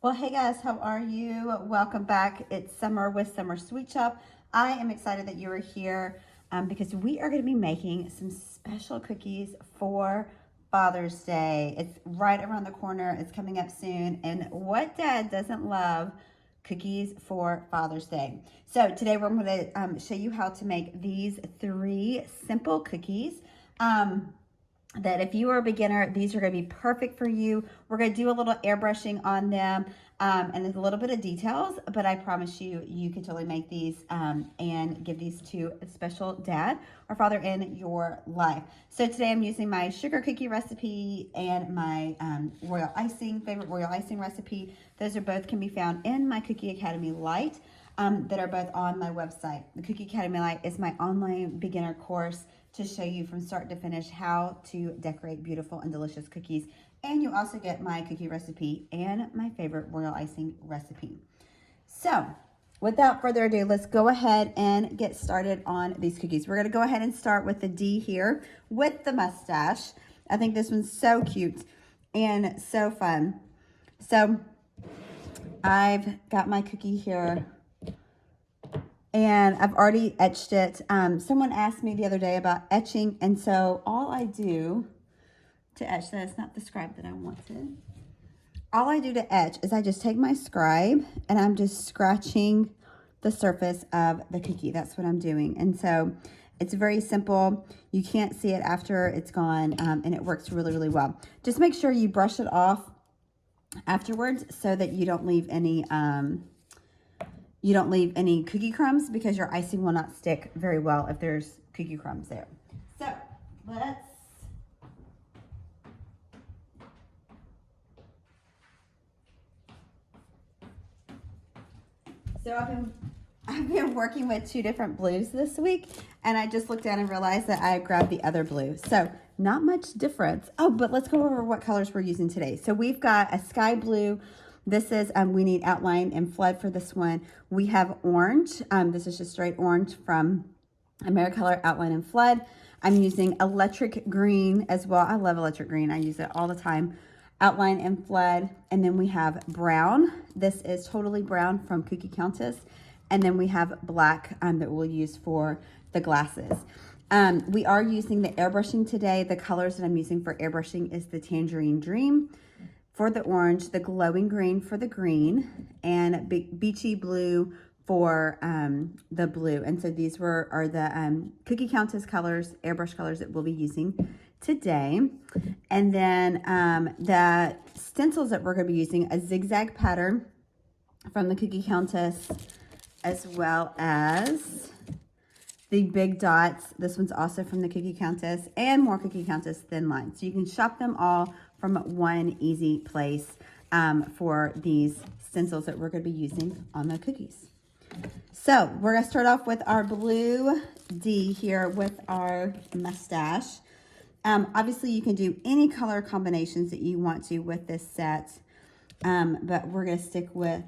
Well, hey guys, how are you? Welcome back. It's Summer with Summer Sweet Shop. I am excited that you are here because we are going to be making some special cookies for Father's Day. It's right around the corner. It's coming up soon. And what dad doesn't love cookies for Father's Day? So today we're going to show you how to make these 3 simple cookies. That if you are a beginner, these are going to be perfect for you. We're going to do a little airbrushing on them and a little bit of details, but I promise you, you can totally make these and give these to a special dad or father in your life. So today I'm using my sugar cookie recipe and my favorite royal icing recipe. Those are both can be found in my Cookie Academy Lite that are both on my website. The Cookie Academy Lite is my online beginner course to show you from start to finish how to decorate beautiful and delicious cookies. And you also get my cookie recipe and my favorite royal icing recipe. So without further ado, let's go ahead and get started on these cookies. We're gonna go ahead and start with the D here with the mustache. I think this one's so cute and so fun. So I've got my cookie here and I've already etched it. Someone asked me the other day about etching, and so all I do to etch, that's not the scribe that I wanted. All I do to etch is I just take my scribe and I'm just scratching the surface of the cookie. That's what I'm doing. And so it's very simple. You can't see it after it's gone, and it works really, really well. Just make sure you brush it off afterwards so that you don't leave any cookie crumbs, because your icing will not stick very well if there's cookie crumbs there. So I've been working with 2 different blues this week, and I just looked down and realized that I grabbed the other blue. So not much difference. Oh, but let's go over what colors we're using today. So we've got a sky blue. This is, we need outline and flood for this one. We have orange. This is just straight orange from AmeriColor Outline and Flood. I'm using electric green as well. I love electric green. I use it all the time. Outline and Flood. And then we have brown. This is totally brown from Cookie Countess. And then we have black that we'll use for the glasses. We are using the airbrushing today. The colors that I'm using for airbrushing is the Tangerine Dream for the orange, the glowing green for the green, and beachy blue for the blue. And so these are the Cookie Countess colors, airbrush colors that we'll be using today. And then the stencils that we're going to be using, a zigzag pattern from the Cookie Countess, as well as the big dots. This one's also from the Cookie Countess, and more Cookie Countess thin lines. So you can shop them all from one easy place for these stencils that we're going to be using on the cookies. So we're going to start off with our blue D here with our mustache. Obviously, you can do any color combinations that you want to with this set, but we're going to stick with...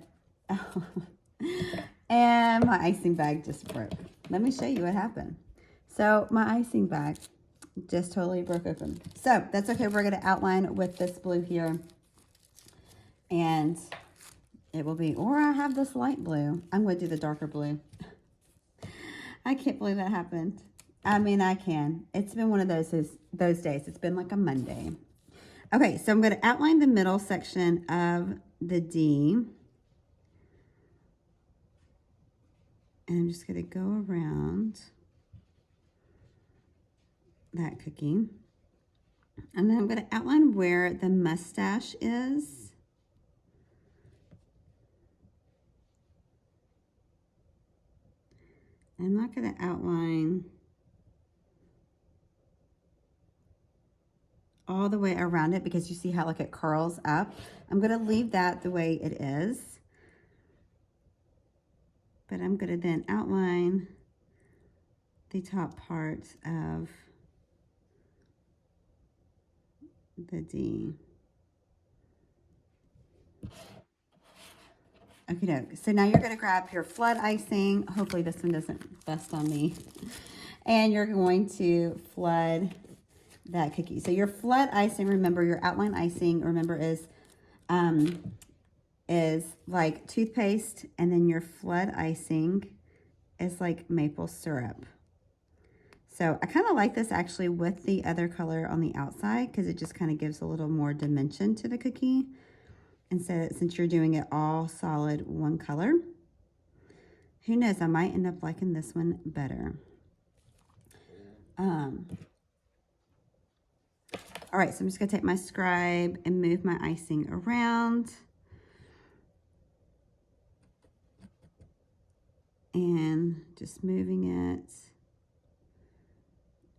and my icing bag just broke. Let me show you what happened. So my icing bag just totally broke open. So that's okay. We're going to outline with this blue here. And it will be, or I have this light blue. I'm going to do the darker blue. I can't believe that happened. I mean, I can. It's been one of those days. It's been like a Monday. Okay, so I'm going to outline the middle section of the D. And I'm just going to go around that cookie. And then I'm going to outline where the mustache is. I'm not going to outline all the way around it, because you see how like it curls up. I'm going to leave that the way it is. But I'm going to then outline the top part of the D. Okay, doke. So now you're going to grab your flood icing. Hopefully this one doesn't bust on me. And you're going to flood that cookie. So your flood icing, remember, your outline icing, remember, is is like toothpaste, and then your flood icing is like maple syrup. So I kind of like this actually with the other color on the outside because it just kind of gives a little more dimension to the cookie. And so since you're doing it all solid one color, who knows, I might end up liking this one better. All right, so I'm just gonna take my scribe and move my icing around. And just moving it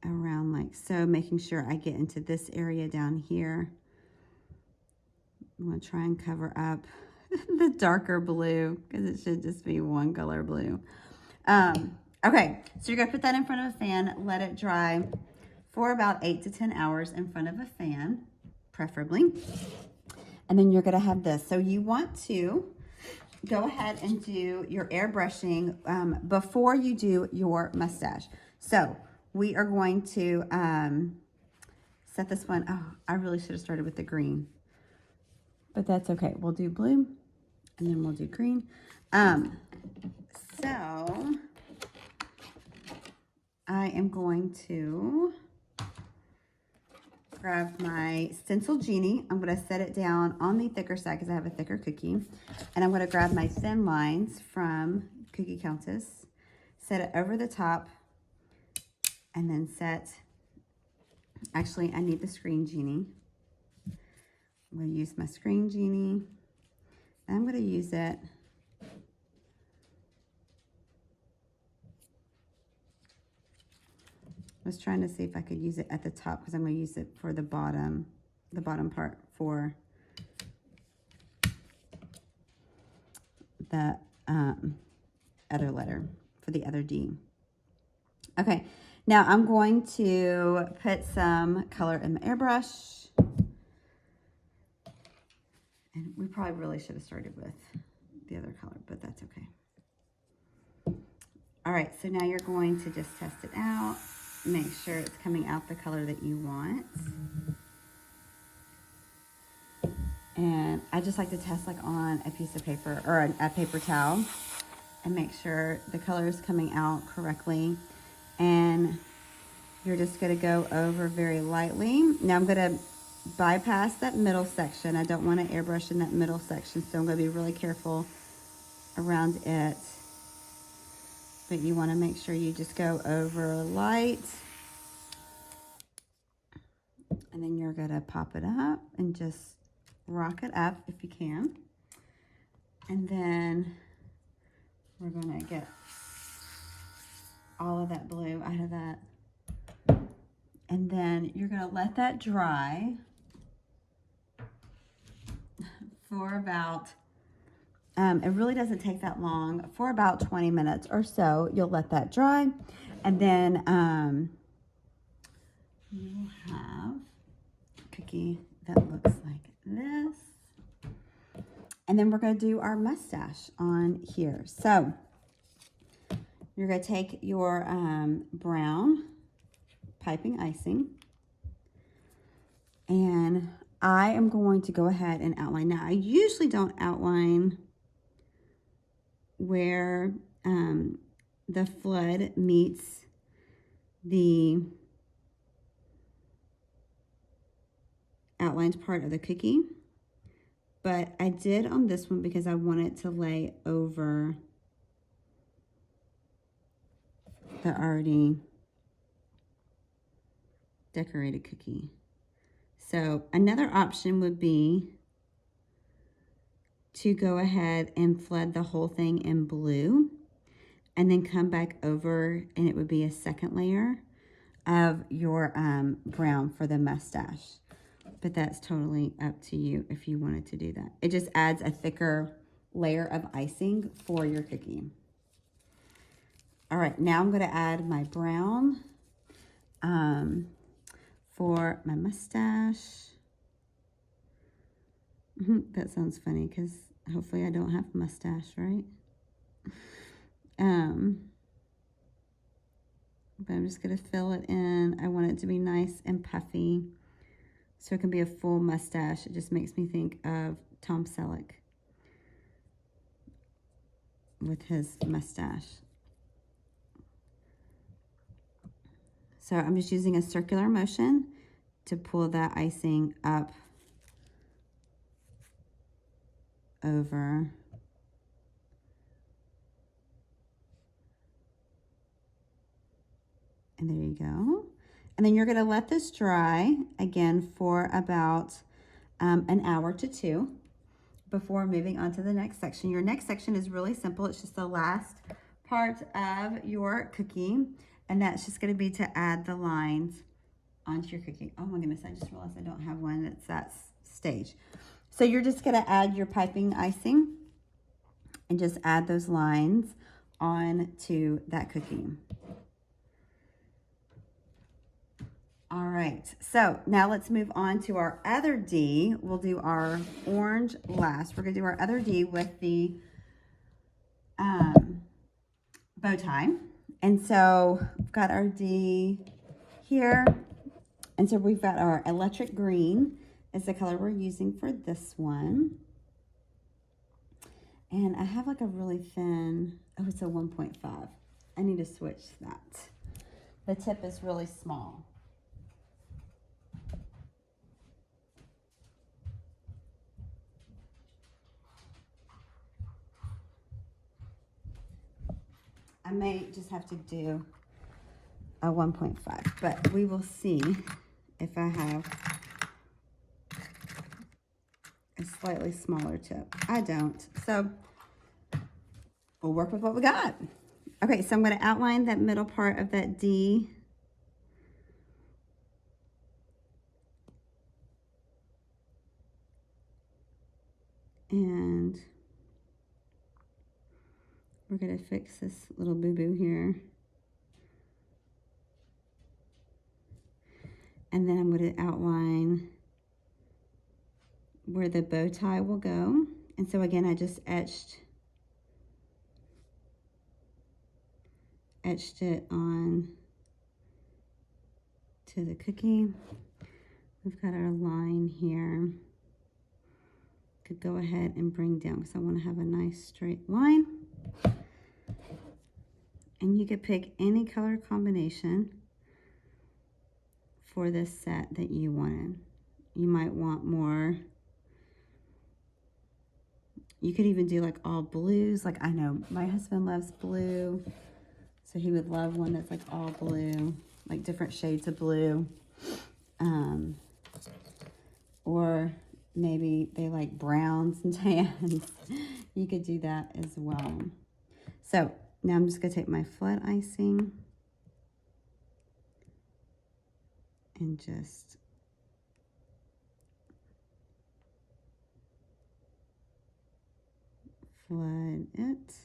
around like so, making sure I get into this area down here. I'm gonna try and cover up the darker blue because it should just be one color blue. Okay, so you're gonna put that in front of a fan, let it dry for about 8 to 10 hours in front of a fan, preferably. And then you're gonna have this. So you want to go ahead and do your airbrushing before you do your mustache. So we are going to set this one. Oh, I really should have started with the green, but that's okay. We'll do blue and then we'll do green. So I am going to grab my Stencil Genie. I'm going to set it down on the thicker side because I have a thicker cookie. And I'm going to grab my thin lines from Cookie Countess, set it over the top, and then set, actually I need the Screen Genie. I'm going to use my Screen Genie. And I'm going to use it I was trying to see if I could use it at the top because I'm going to use it for the bottom part for the other letter, for the other D. Okay, now I'm going to put some color in my airbrush. And we probably really should have started with the other color, but that's okay. All right, so now you're going to just test it out. Make sure it's coming out the color that you want. And I just like to test like on a piece of paper or a paper towel and make sure the color is coming out correctly. And you're just gonna go over very lightly. Now I'm gonna bypass that middle section. I don't want to airbrush in that middle section, so I'm gonna be really careful around it. But you want to make sure you just go over light. And then you're going to pop it up and just rock it up if you can. And then we're going to get all of that blue out of that. And then you're going to let that dry for about it really doesn't take that long, for about 20 minutes or so. You'll let that dry, and then you will have a cookie that looks like this. And then we're going to do our mustache on here. So you're going to take your brown piping icing, and I am going to go ahead and outline. Now, I usually don't outline where the flood meets the outlined part of the cookie, but I did on this one because I wanted to lay over the already decorated cookie. So another option would be to go ahead and flood the whole thing in blue and then come back over, and it would be a second layer of your brown for the mustache. But that's totally up to you if you wanted to do that. It just adds a thicker layer of icing for your cookie. All right, now I'm going to add my brown for my mustache. That sounds funny because hopefully I don't have a mustache, right? But I'm just going to fill it in. I want it to be nice and puffy so it can be a full mustache. It just makes me think of Tom Selleck. with his mustache. So I'm just using a circular motion to pull that icing up over. And there you go. And then you're going to let this dry again for about an hour to 2 before moving on to the next section. Your next section is really simple. It's just the last part of your cookie. And that's just going to be to add the lines onto your cookie. Oh my goodness, I just realized I don't have one that's that stage. So you're just going to add your piping icing and just add those lines onto that cookie. All right, so now let's move on to our other D. We'll do our orange last. We're going to do our other D with the bow tie. And so we've got our D here. And so we've got our electric green is the color we're using for this one. And I have like a really thin, oh, it's a 1.5. I need to switch that. The tip is really small. I may just have to do a 1.5, but we will see if I have a slightly smaller tip. I don't, so we'll work with what we got. Okay, so I'm going to outline that middle part of that D. And we're going to fix this little boo-boo here. And then I'm going to outline where the bow tie will go. And so again, I just etched it on to the cookie. We've got our line here. Could go ahead and bring down because I want to have a nice straight line. And you could pick any color combination for this set that you wanted. You might want more. You could even do like all blues. Like I know my husband loves blue, so he would love one that's like all blue, like different shades of blue. Or maybe they like browns and tans. You could do that as well. So now I'm just going to take my flat icing and just flood it.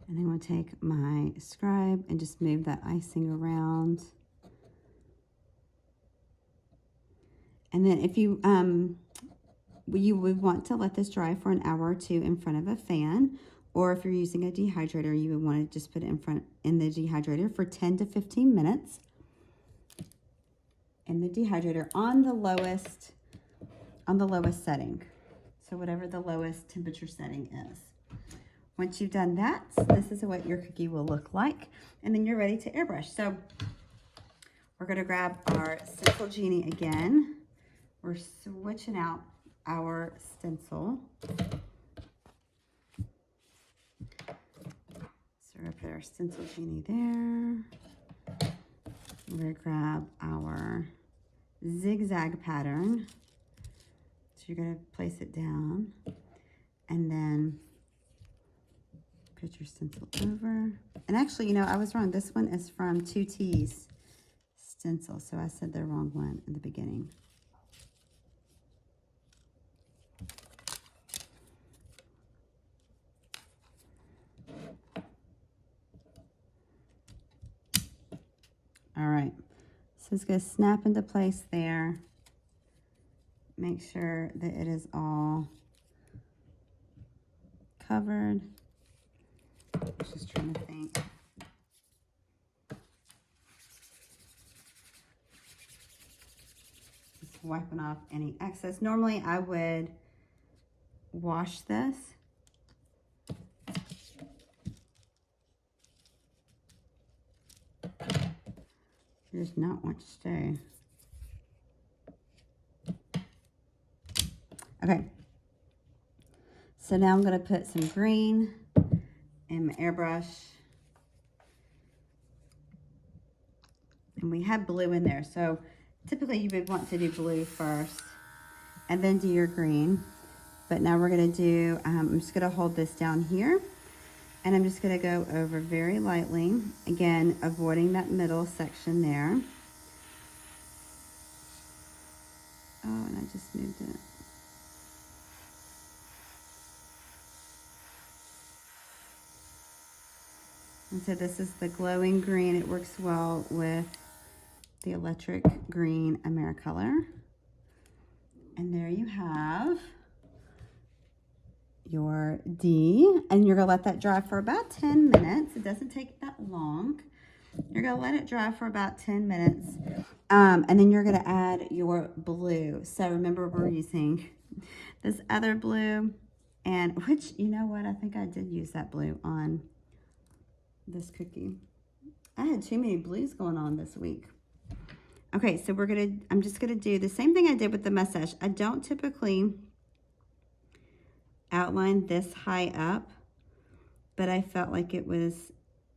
And then we'll take my scribe and just move that icing around. And then if you would want to let this dry for an hour or 2 in front of a fan, or if you're using a dehydrator, you would want to just put it in the dehydrator for 10 to 15 minutes. In the dehydrator on the lowest setting. So whatever the lowest temperature setting is. Once you've done that, this is what your cookie will look like. And then you're ready to airbrush. So we're going to grab our Stencil Genie again. We're switching out our stencil. So we're going to put our Stencil Genie there. We're going to grab our zigzag pattern. So you're going to place it down and then put your stencil over. And actually, you know, I was wrong. This one is from 2T's Stencil. So I said the wrong one in the beginning. All right, so it's going to snap into place there. Make sure that it is all covered. Just trying to think. This wiping off any excess. Normally I would wash this. There's not much to stay. Okay. So now I'm going to put some green in my airbrush. And we have blue in there. So typically you would want to do blue first and then do your green. But now we're going to do, I'm just going to hold this down here. And I'm just going to go over very lightly. Again, avoiding that middle section there. Oh, and I just moved it. And so this is the glowing green. It works well with the electric green Americolor. And there you have your D. And you're going to let that dry for about 10 minutes. It doesn't take that long. You're going to let it dry for about 10 minutes. And then you're going to add your blue. So remember, we're using this other blue. And which, you know what? I think I did use that blue on this cookie. I had too many blues going on this week. Okay, so I'm just gonna do the same thing I did with the mustache. I don't typically outline this high up, but I felt like it was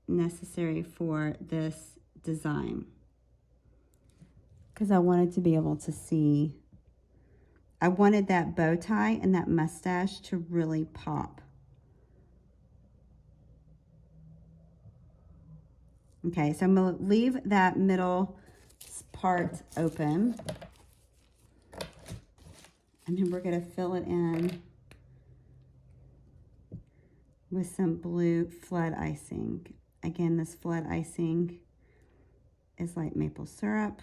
necessary for this design because I wanted to be able to see. I wanted that bow tie and that mustache to really pop. Okay, so I'm going to leave that middle part open. And then we're going to fill it in with some blue flood icing. Again, this flood icing is like maple syrup.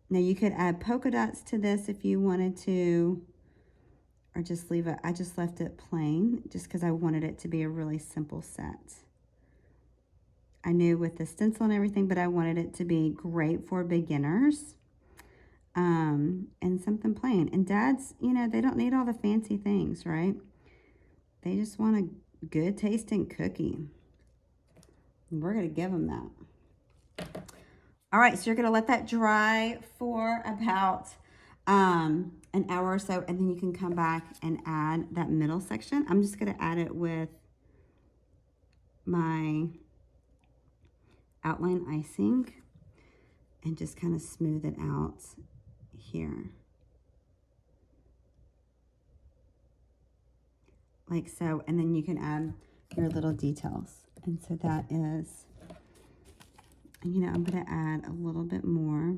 Now you could add polka dots to this if you wanted to, or just leave it. I just left it plain just because I wanted it to be a really simple set. I knew with the stencil and everything, but I wanted it to be great for beginners. And something plain. And dads, you know, they don't need all the fancy things, right? They just want a good tasting cookie. And we're going to give them that. All right, so you're going to let that dry for about an hour or so, and then you can come back and add that middle section. I'm just going to add it with my outline icing and just kind of smooth it out here. Like so, and then you can add your little details. And so that is, you know, I'm going to add a little bit more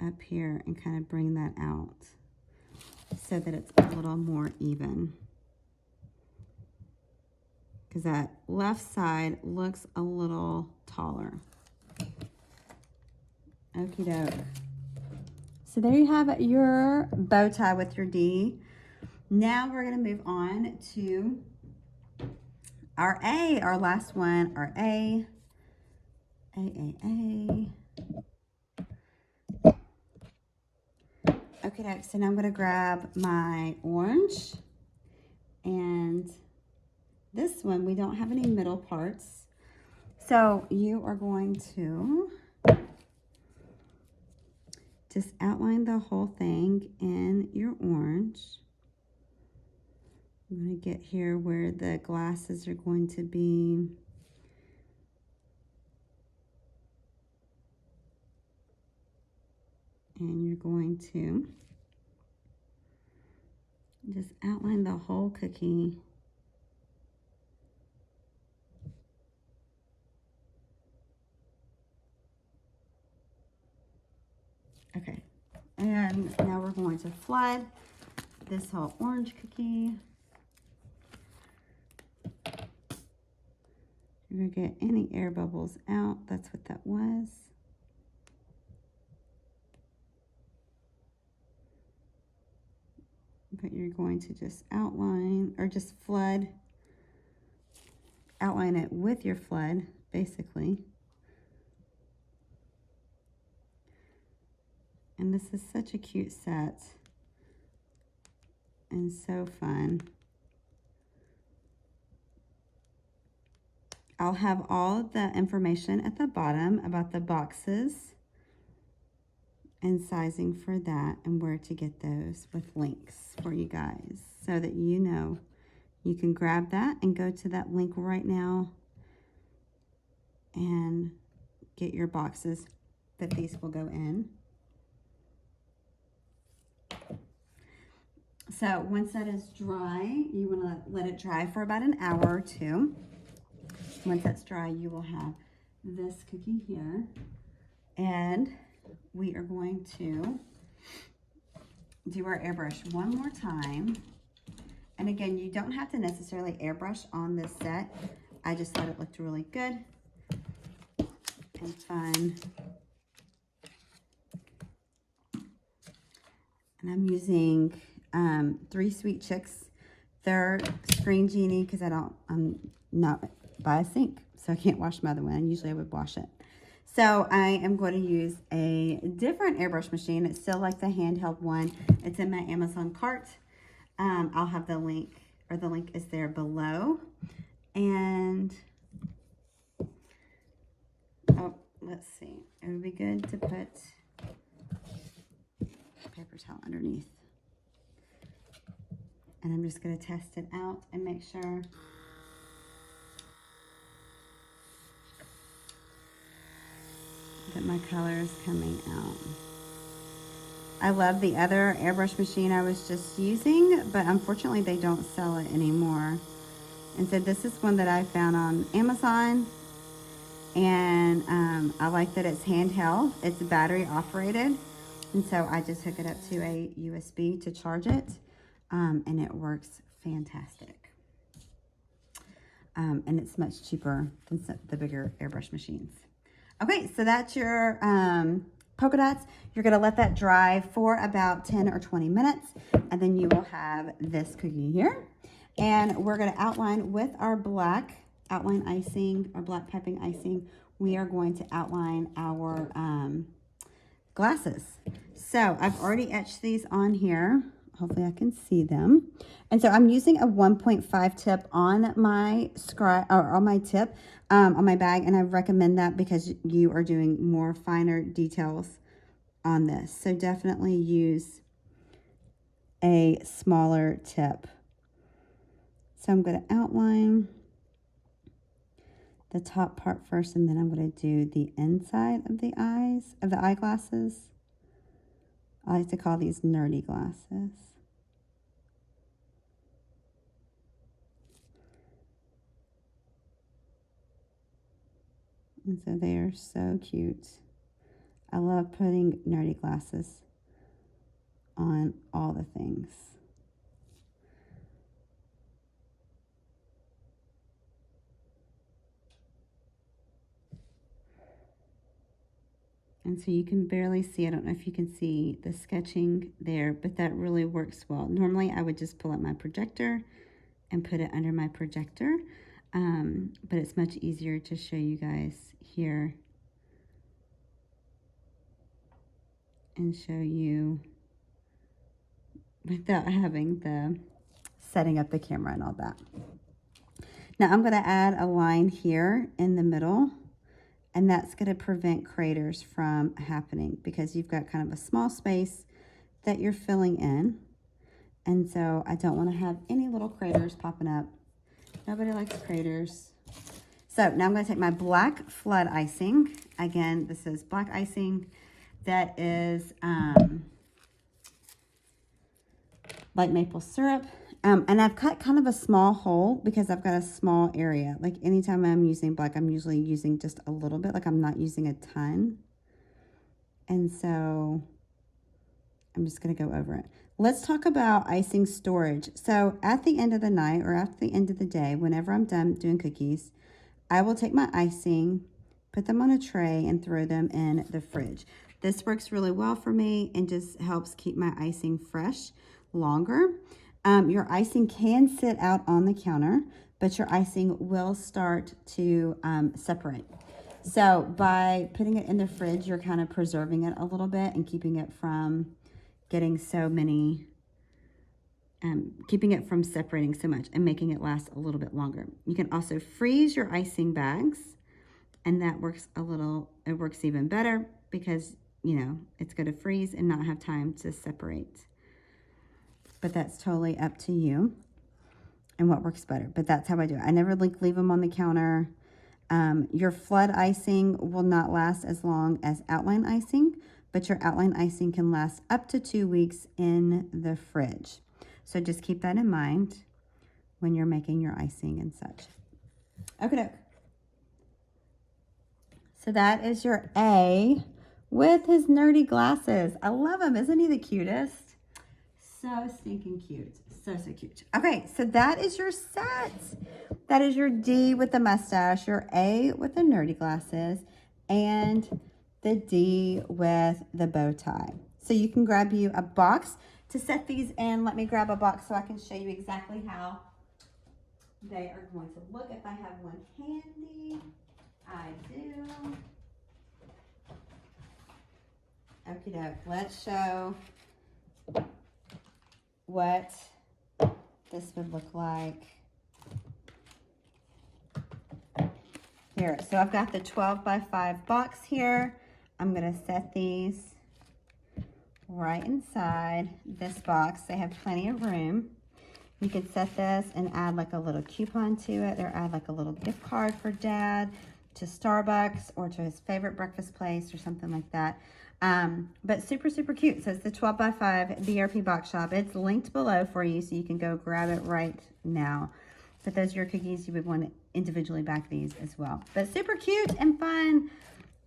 up here and kind of bring that out so that it's a little more even. Because that left side looks a little taller. Okie doke. So there you have your bow tie with your D. Now we're going to move on to our A, our last one, our A. A. Okay, so now I'm going to grab my orange, and this one, we don't have any middle parts. So you are going to just outline the whole thing in your orange. I'm going to get here where the glasses are going to be. And you're going to just outline the whole cookie. Okay, and now we're going to flood this whole orange cookie. You're going to get any air bubbles out. That's what that was. But you're going to just outline, or just flood, outline it with your flood, basically. And this is such a cute set and so fun. I'll have all the information at the bottom about the boxes and sizing for that and where to get those with links for you guys so that you know you can grab that and go to that link right now and get your boxes that these will go in. So once that is dry, you want to let it dry for about an hour or two. Once that's dry, you will have this cookie here. And we are going to do our airbrush one more time. And again, you don't have to necessarily airbrush on this set. I just thought it looked really good and fun. And I'm using 3 Sweet Chicks. They're Screen Genie because I'm not by a sink, so I can't wash my other one. Usually I would wash it. So I am going to use a different airbrush machine. It's still like the handheld one. It's in my Amazon cart. I'll have the link, or the link is there below. And, oh, let's see. It would be good to put a paper towel underneath. And I'm just going to test it out and make sure that my color is coming out. I love the other airbrush machine I was just using, but unfortunately they don't sell it anymore. And so this is one that I found on Amazon, and I like that it's handheld. It's battery operated, and so I just hook it up to a USB to charge it, and it works fantastic. And it's much cheaper than the bigger airbrush machines. Okay, so that's your polka dots. You're gonna let that dry for about 10 or 20 minutes, and then you will have this cookie here. And we're gonna outline with our black outline icing, our black piping icing. We are going to outline our glasses. So I've already etched these on here. Hopefully I can see them. And so I'm using a 1.5 tip on my scribe, or on my tip, on my bag, and I recommend that because you are doing more finer details on this. So definitely use a smaller tip. So I'm going to outline the top part first, and then I'm going to do the inside of the eyes, of the eyeglasses. I like to call these nerdy glasses. And so they are so cute. I love putting nerdy glasses on all the things. And so you can barely see, I don't know if you can see the sketching there, but that really works well. Normally I would just pull up my projector and put it under my projector, but it's much easier to show you guys here and show you without having the setting up the camera and all that. Now I'm going to add a line here in the middle, and that's going to prevent craters from happening because you've got kind of a small space that you're filling in. And so I don't want to have any little craters popping up. Nobody likes craters. So now I'm going to take my black flood icing. Again, this is black icing that is light maple syrup. And I've cut kind of a small hole because I've got a small area. Like anytime I'm using black, I'm usually using just a little bit. Like I'm not using a ton. And so I'm just going to go over it. Let's talk about icing storage. So at the end of the night or at the end of the day, whenever I'm done doing cookies, I will take my icing, put them on a tray, and throw them in the fridge. This works really well for me and just helps keep my icing fresh longer. Your icing can sit out on the counter, but your icing will start to separate. So by putting it in the fridge, you're kind of preserving it a little bit and keeping it from getting so many, keeping it from separating so much and making it last a little bit longer. You can also freeze your icing bags, and that works it works even better because, you know, it's going to freeze and not have time to separate. But that's totally up to you and what works better. But that's how I do it. I never leave them on the counter. Your flood icing will not last as long as outline icing, but your outline icing can last up to 2 weeks in the fridge. So just keep that in mind when you're making your icing and such. Okay. So that is your A with his nerdy glasses. I love him. Isn't he the cutest? So stinking cute. So cute. Okay, so that is your set. That is your D with the mustache, your A with the nerdy glasses, and the D with the bow tie. So you can grab you a box to set these in. Let me grab a box so I can show you exactly how they are going to look. If I have one handy, I do. Okie doke. Let's show what this would look like. Here, so I've got the 12 by 5 box here. I'm gonna set these right inside this box. They have plenty of room. You could set this and add like a little coupon to it, or add like a little gift card for Dad to Starbucks or to his favorite breakfast place or something like that. But super, super cute. So it's the 12 by 5 BRP box shop. It's linked below for you, so you can go grab it right now. But those are your cookies. You would want to individually back these as well. But super cute and fun.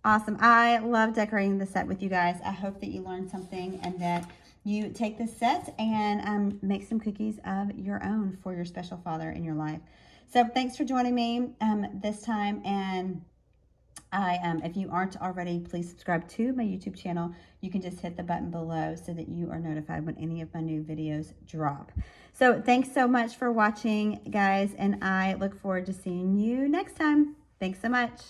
Awesome. I love decorating the set with you guys. I hope that you learned something and that you take this set and make some cookies of your own for your special father in your life. So thanks for joining me this time. And if you aren't already, please subscribe to my YouTube channel. You can just hit the button below so that you are notified when any of my new videos drop. So thanks so much for watching, guys, and I look forward to seeing you next time. Thanks so much.